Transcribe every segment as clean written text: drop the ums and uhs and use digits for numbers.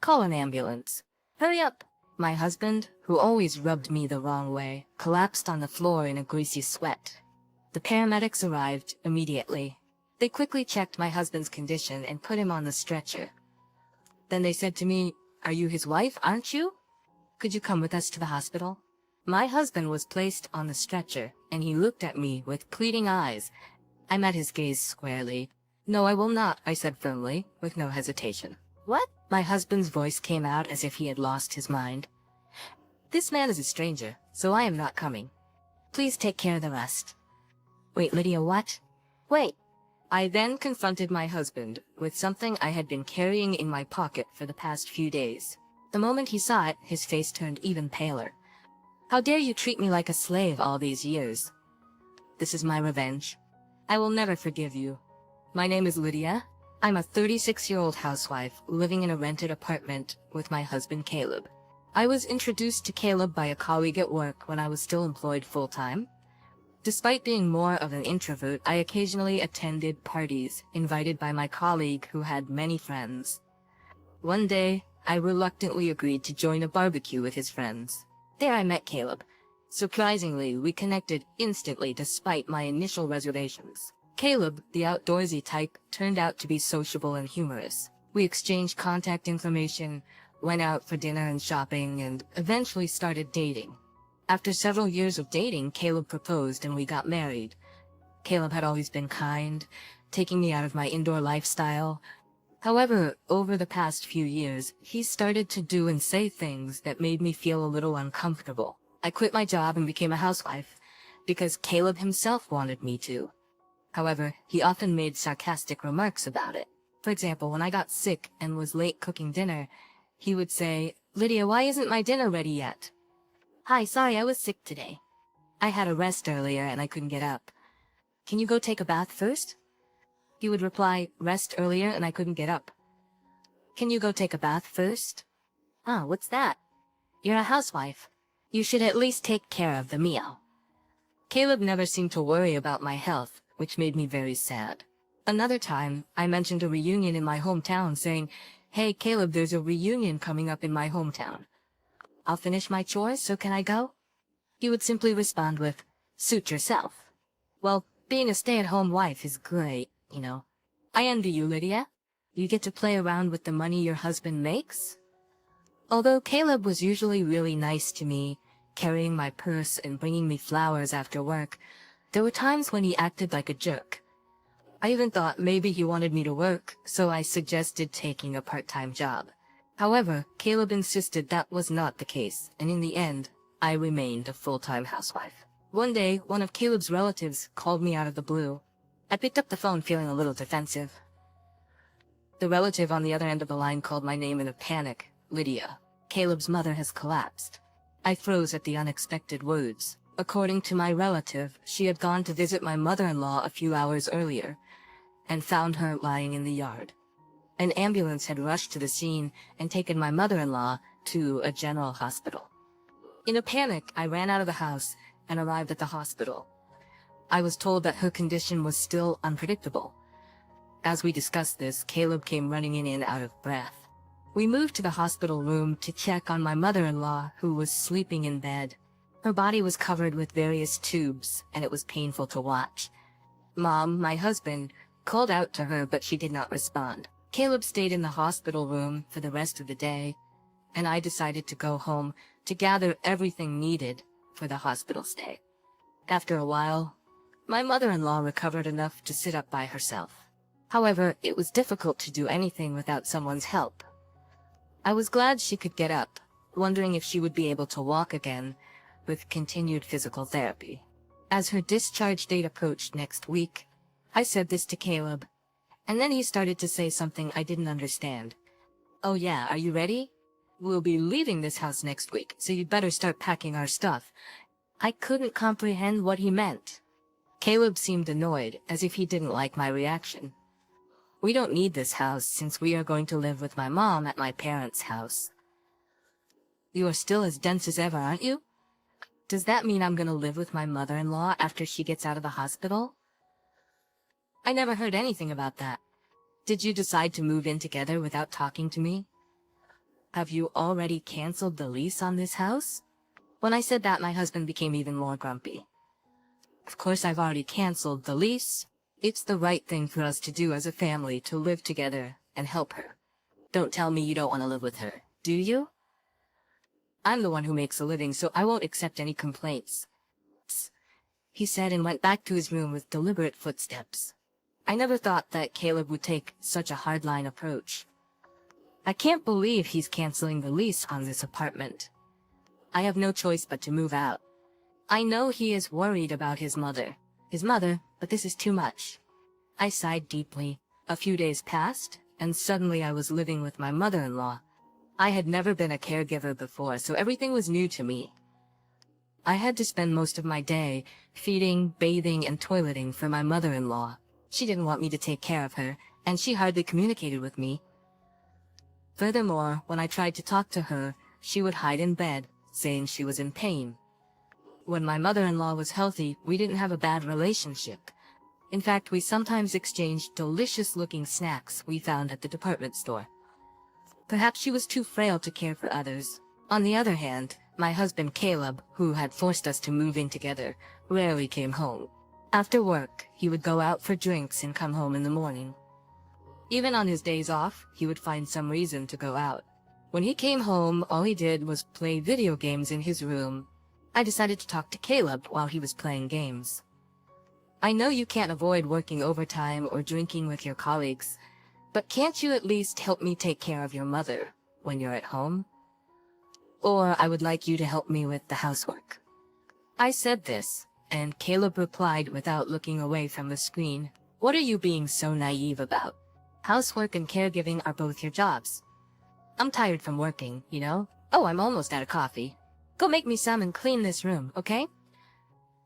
Call an ambulance. Hurry up! My husband, who always rubbed me the wrong way, collapsed on the floor in a greasy sweat. The paramedics arrived immediately. They quickly checked my husband's condition and put him on the stretcher. Then they said to me, "Are you his wife, aren't you? Could you come with us to the hospital?" My husband was placed on the stretcher, and he looked at me with pleading eyes. I met his gaze squarely. "No, I will not," I said firmly, with no hesitation. "What?" My husband's voice came out as if he had lost his mind. "This man is a stranger, so I am not coming. Please take care of the rest." "Wait, Lydia, what?" "Wait." I then confronted my husband with something I had been carrying in my pocket for the past few days. The moment he saw it, his face turned even paler. "How dare you treat me like a slave all these years? This is my revenge. I will never forgive you. My name is Lydia. I'm a 36-year-old housewife living in a rented apartment with my husband Caleb. I was introduced to Caleb by a colleague at work when I was still employed full-time. Despite being more of an introvert, I occasionally attended parties invited by my colleague who had many friends. One day, I reluctantly agreed to join a barbecue with his friends. There I met Caleb. Surprisingly, we connected instantly despite my initial reservations. Caleb, the outdoorsy type, turned out to be sociable and humorous. We exchanged contact information, went out for dinner and shopping, and eventually started dating. After several years of dating, Caleb proposed and we got married. Caleb had always been kind, taking me out of my indoor lifestyle. However, over the past few years, he started to do and say things that made me feel a little uncomfortable. I quit my job and became a housewife because Caleb himself wanted me to. However, he often made sarcastic remarks about it. For example, when I got sick and was late cooking dinner, he would say, "Lydia, why isn't my dinner ready yet?" "Hi, sorry, I was sick today. I had a rest earlier and I couldn't get up. Can you go take a bath first?" He would reply, "Rest earlier and I couldn't get up. Can you go take a bath first?" "Ah, what's that? You're a housewife. You should at least take care of the meal." Caleb never seemed to worry about my health, which made me very sad. Another time, I mentioned a reunion in my hometown saying, "Hey Caleb, there's a reunion coming up in my hometown. I'll finish my chores, so can I go?" He would simply respond with, "Suit yourself." Well, being a stay-at-home wife is great, you know. I envy you, Lydia. You get to play around with the money your husband makes. Although Caleb was usually really nice to me, carrying my purse and bringing me flowers after work, there were times when he acted like a jerk. I even thought maybe he wanted me to work, so I suggested taking a part-time job. However, Caleb insisted that was not the case, and in the end, I remained a full-time housewife. One day, one of Caleb's relatives called me out of the blue. I picked up the phone feeling a little defensive. The relative on the other end of the line called my name in a panic. "Lydia, Caleb's mother has collapsed." I froze at the unexpected words. According to my relative, she had gone to visit my mother-in-law a few hours earlier, and found her lying in the yard. An ambulance had rushed to the scene and taken my mother-in-law to a general hospital. In a panic, I ran out of the house and arrived at the hospital. I was told that her condition was still unpredictable. As we discussed this, Caleb came running in out of breath. We moved to the hospital room to check on my mother-in-law, who was sleeping in bed. Her body was covered with various tubes, and it was painful to watch. Mom, my husband, called out to her, but she did not respond. Caleb stayed in the hospital room for the rest of the day, and I decided to go home to gather everything needed for the hospital stay. After a while, my mother-in-law recovered enough to sit up by herself. However, it was difficult to do anything without someone's help. I was glad she could get up, wondering if she would be able to walk again with continued physical therapy. As her discharge date approached next week, I said this to Caleb, and then he started to say something I didn't understand. "Oh yeah, are you ready? We'll be leaving this house next week, so you'd better start packing our stuff." I couldn't comprehend what he meant. Caleb seemed annoyed, as if he didn't like my reaction. "We don't need this house since we are going to live with my mom at my parents' house." "You are still as dense as ever, aren't you? Does that mean I'm gonna live with my mother-in-law after she gets out of the hospital?" "I never heard anything about that. Did you decide to move in together without talking to me?" Have you already canceled the lease on this house? When I said that, my husband became even more grumpy. Of course I've already canceled the lease. It's the right thing for us to do as a family, to live together and help her. Don't tell me you don't want to live with her, do you? I'm the one who makes a living, so I won't accept any complaints, he said, and went back to his room with deliberate footsteps. I never thought that Caleb would take such a hardline approach. I can't believe he's canceling the lease on this apartment. I have no choice but to move out. I know he is worried about his mother, but this is too much. I sighed deeply. A few days passed, and suddenly I was living with my mother-in-law. I had never been a caregiver before, so everything was new to me. I had to spend most of my day feeding, bathing, and toileting for my mother-in-law. She didn't want me to take care of her, and she hardly communicated with me. Furthermore, when I tried to talk to her, she would hide in bed, saying she was in pain. When my mother-in-law was healthy, we didn't have a bad relationship. In fact, we sometimes exchanged delicious-looking snacks we found at the department store. Perhaps she was too frail to care for others. On the other hand, my husband Caleb, who had forced us to move in together, rarely came home. After work, he would go out for drinks and come home in the morning. Even on his days off, he would find some reason to go out. When he came home, all he did was play video games in his room. I decided to talk to Caleb while he was playing games. I know you can't avoid working overtime or drinking with your colleagues, but can't you at least help me take care of your mother when you're at home? Or I would like you to help me with the housework. I said this, and Caleb replied without looking away from the screen, "What are you being so naive about? Housework and caregiving are both your jobs. I'm tired from working, you know? Oh, I'm almost out of coffee. Go make me some and clean this room, okay?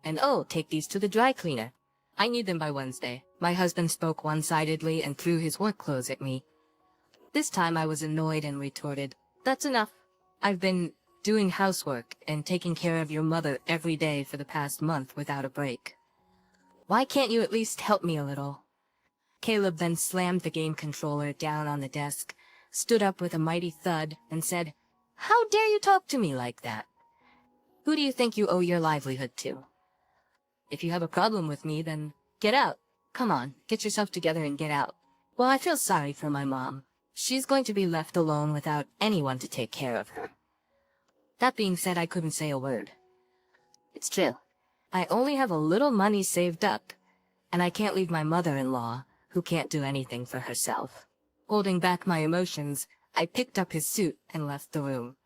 And oh, take these to the dry cleaner. I need them by Wednesday." My husband spoke one-sidedly and threw his work clothes at me. This time I was annoyed and retorted, "That's enough. I've been doing housework and taking care of your mother every day for the past month without a break. Why can't you at least help me a little?" Caleb then slammed the game controller down on the desk, stood up with a mighty thud, and said, "How dare you talk to me like that? Who do you think you owe your livelihood to? If you have a problem with me, then get out. Come on, get yourself together and get out." Well, I feel sorry for my mom. She's going to be left alone without anyone to take care of her. That being said, I couldn't say a word. It's true. I only have a little money saved up, and I can't leave my mother-in-law, who can't do anything for herself. Holding back my emotions, I picked up his suit and left the room.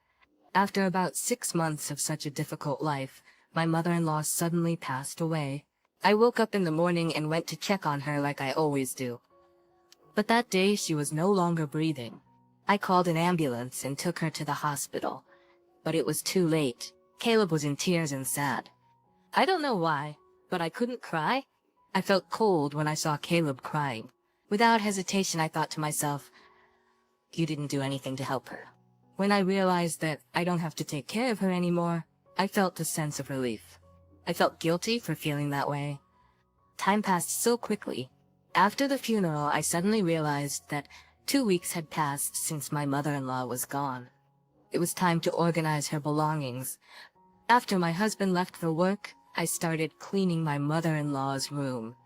After about 6 months of such a difficult life, my mother-in-law suddenly passed away. I woke up in the morning and went to check on her like I always do. But that day she was no longer breathing. I called an ambulance and took her to the hospital. But it was too late. Caleb was in tears and sad. I don't know why, but I couldn't cry. I felt cold when I saw Caleb crying. Without hesitation, I thought to myself, "You didn't do anything to help her." When I realized that I don't have to take care of her anymore, I felt a sense of relief. I felt guilty for feeling that way. Time passed so quickly. After the funeral, I suddenly realized that 2 weeks had passed since my mother-in-law was gone. It was time to organize her belongings. After my husband left for work, I started cleaning my mother-in-law's room.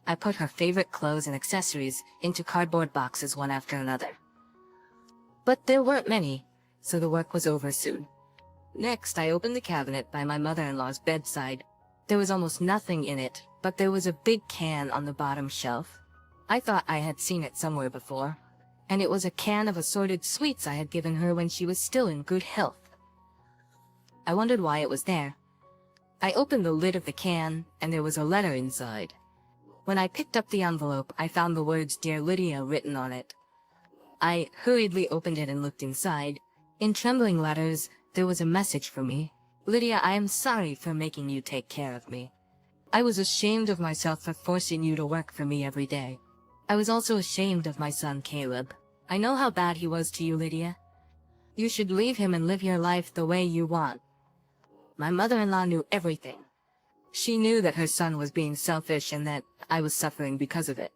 I put her favorite clothes and accessories into cardboard boxes one after another. But there weren't many, so the work was over soon. Next, I opened the cabinet by my mother-in-law's bedside. There was almost nothing in it, but there was a big can on the bottom shelf. I thought I had seen it somewhere before, and it was a can of assorted sweets I had given her when she was still in good health. I wondered why it was there. I opened the lid of the can, and there was a letter inside. When I picked up the envelope, I found the words "Dear Lydia" written on it. I hurriedly opened it and looked inside. In trembling letters, there was a message for me. "Lydia, I am sorry for making you take care of me. I was ashamed of myself for forcing you to work for me every day. I was also ashamed of my son Caleb. I know how bad he was to you, Lydia. You should leave him and live your life the way you want." My mother-in-law knew everything. She knew that her son was being selfish and that I was suffering because of it.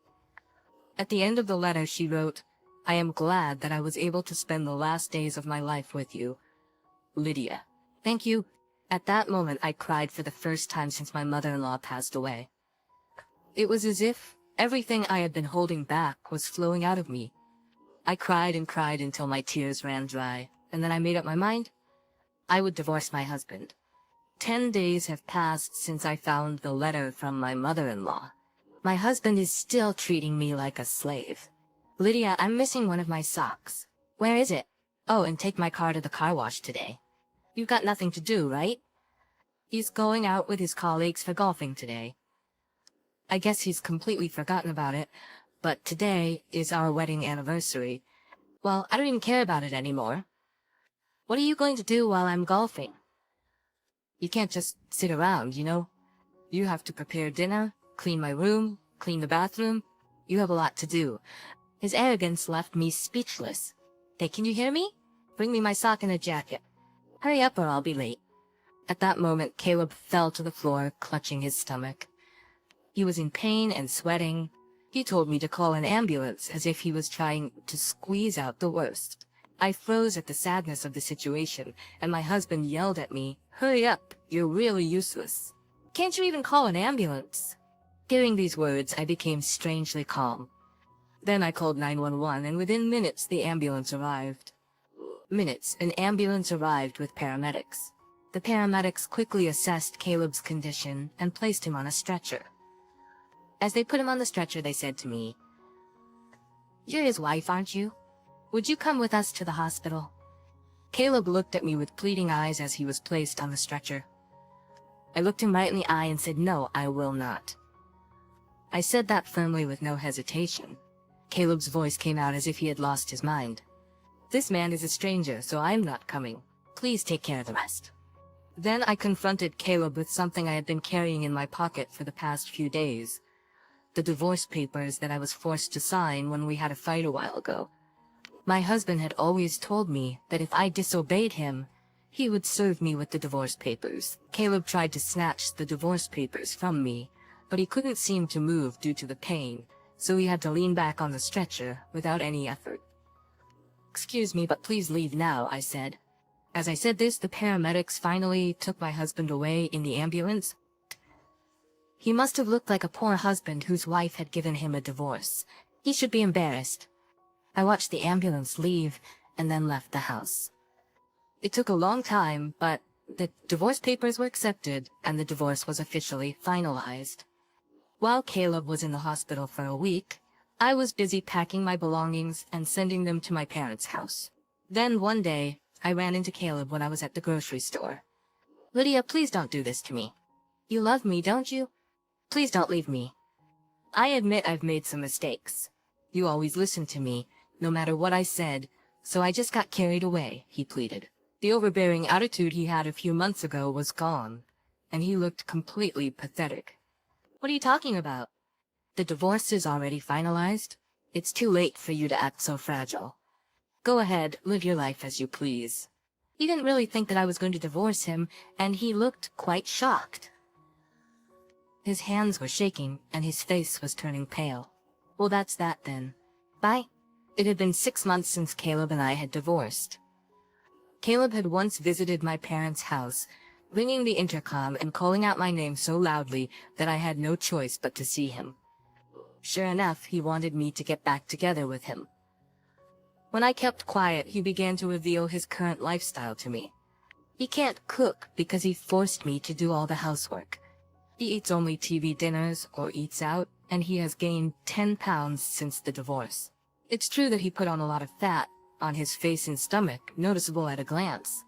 At the end of the letter she wrote, I am glad that I was able to spend the last days of my life with you. Lydia. Thank you. At that moment I cried for the first time since my mother-in-law passed away. It was as if everything I had been holding back was flowing out of me. I cried and cried until my tears ran dry, and then I made up my mind. I would divorce my husband. 10 days have passed since I found the letter from my mother-in-law. My husband is still treating me like a slave. Lydia, I'm missing one of my socks. Where is it? Oh, and take my car to the car wash today. You've got nothing to do, right? He's going out with his colleagues for golfing today. I guess he's completely forgotten about it, but today is our wedding anniversary. Well, I don't even care about it anymore. What are you going to do while I'm golfing? You can't just sit around, you know? You have to prepare dinner, clean my room, clean the bathroom. You have a lot to do. His arrogance left me speechless. Hey, can you hear me? Bring me my sock and a jacket. Hurry up or I'll be late. At that moment, Caleb fell to the floor, clutching his stomach. He was in pain and sweating. He told me to call an ambulance as if he was trying to squeeze out the worst. I froze at the sadness of the situation, and my husband yelled at me, "Hurry up, you're really useless. Can't you even call an ambulance?" Hearing these words, I became strangely calm. Then I called 911, and within minutes the ambulance arrived. An ambulance arrived with paramedics. The paramedics quickly assessed Caleb's condition and placed him on a stretcher. As they put him on the stretcher, they said to me, "You're his wife, aren't you? Would you come with us to the hospital?" Caleb looked at me with pleading eyes as he was placed on the stretcher. I looked him right in the eye and said, "No, I will not." I said that firmly with no hesitation. Caleb's voice came out as if he had lost his mind. "This man is a stranger, so I'm not coming. Please take care of the rest." Then I confronted Caleb with something I had been carrying in my pocket for the past few days. The divorce papers that I was forced to sign when we had a fight a while ago. My husband had always told me that if I disobeyed him, he would serve me with the divorce papers. Caleb tried to snatch the divorce papers from me, but he couldn't seem to move due to the pain, so he had to lean back on the stretcher without any effort. "Excuse me, but please leave now," I said. As I said this, the paramedics finally took my husband away in the ambulance. He must have looked like a poor husband whose wife had given him a divorce. He should be embarrassed. I watched the ambulance leave and then left the house. It took a long time, but the divorce papers were accepted and the divorce was officially finalized. While Caleb was in the hospital for a week, I was busy packing my belongings and sending them to my parents' house. Then one day, I ran into Caleb when I was at the grocery store. "Lydia, please don't do this to me. You love me, don't you? Please don't leave me. I admit I've made some mistakes. You always listened to me, no matter what I said, so I just got carried away," he pleaded. The overbearing attitude he had a few months ago was gone, and he looked completely pathetic. "What are you talking about? The divorce is already finalized. It's too late for you to act so fragile. Go ahead, live your life as you please." He didn't really think that I was going to divorce him, and he looked quite shocked. His hands were shaking, and his face was turning pale. "Well, that's that then. Bye." It had been 6 months since Caleb and I had divorced. Caleb had once visited my parents' house, ringing the intercom and calling out my name so loudly that I had no choice but to see him. Sure enough, he wanted me to get back together with him. When I kept quiet, he began to reveal his current lifestyle to me. He can't cook because he forced me to do all the housework. He eats only TV dinners or eats out, and he has gained 10 pounds since the divorce. It's true that he put on a lot of fat on his face and stomach, noticeable at a glance.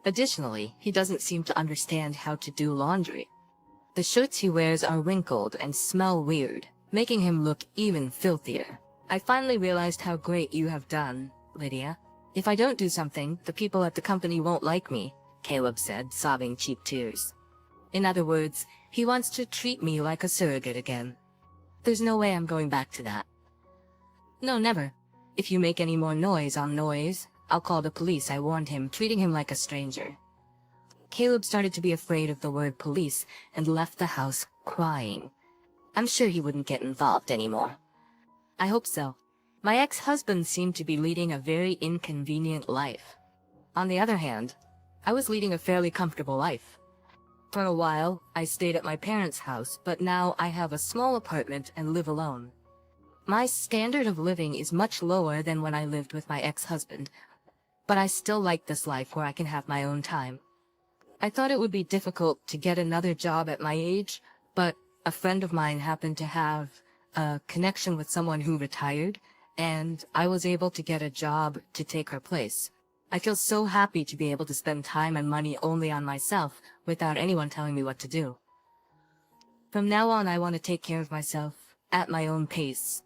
Additionally, he doesn't seem to understand how to do laundry. The shirts he wears are wrinkled and smell weird, making him look even filthier. "I finally realized how great you have done, Lydia. If I don't do something, the people at the company won't like me," Caleb said, sobbing cheap tears. In other words, he wants to treat me like a surrogate again. There's no way I'm going back to that. "No, never. If you make any more noise on noise, I'll call the police," I warned him, treating him like a stranger. Caleb started to be afraid of the word police and left the house crying. I'm sure he wouldn't get involved anymore. I hope so. My ex-husband seemed to be leading a very inconvenient life. On the other hand, I was leading a fairly comfortable life. For a while, I stayed at my parents' house, but now I have a small apartment and live alone. My standard of living is much lower than when I lived with my ex-husband, but I still like this life where I can have my own time. I thought it would be difficult to get another job at my age, but a friend of mine happened to have a connection with someone who retired, and I was able to get a job to take her place. I feel so happy to be able to spend time and money only on myself without anyone telling me what to do. From now on, I want to take care of myself at my own pace,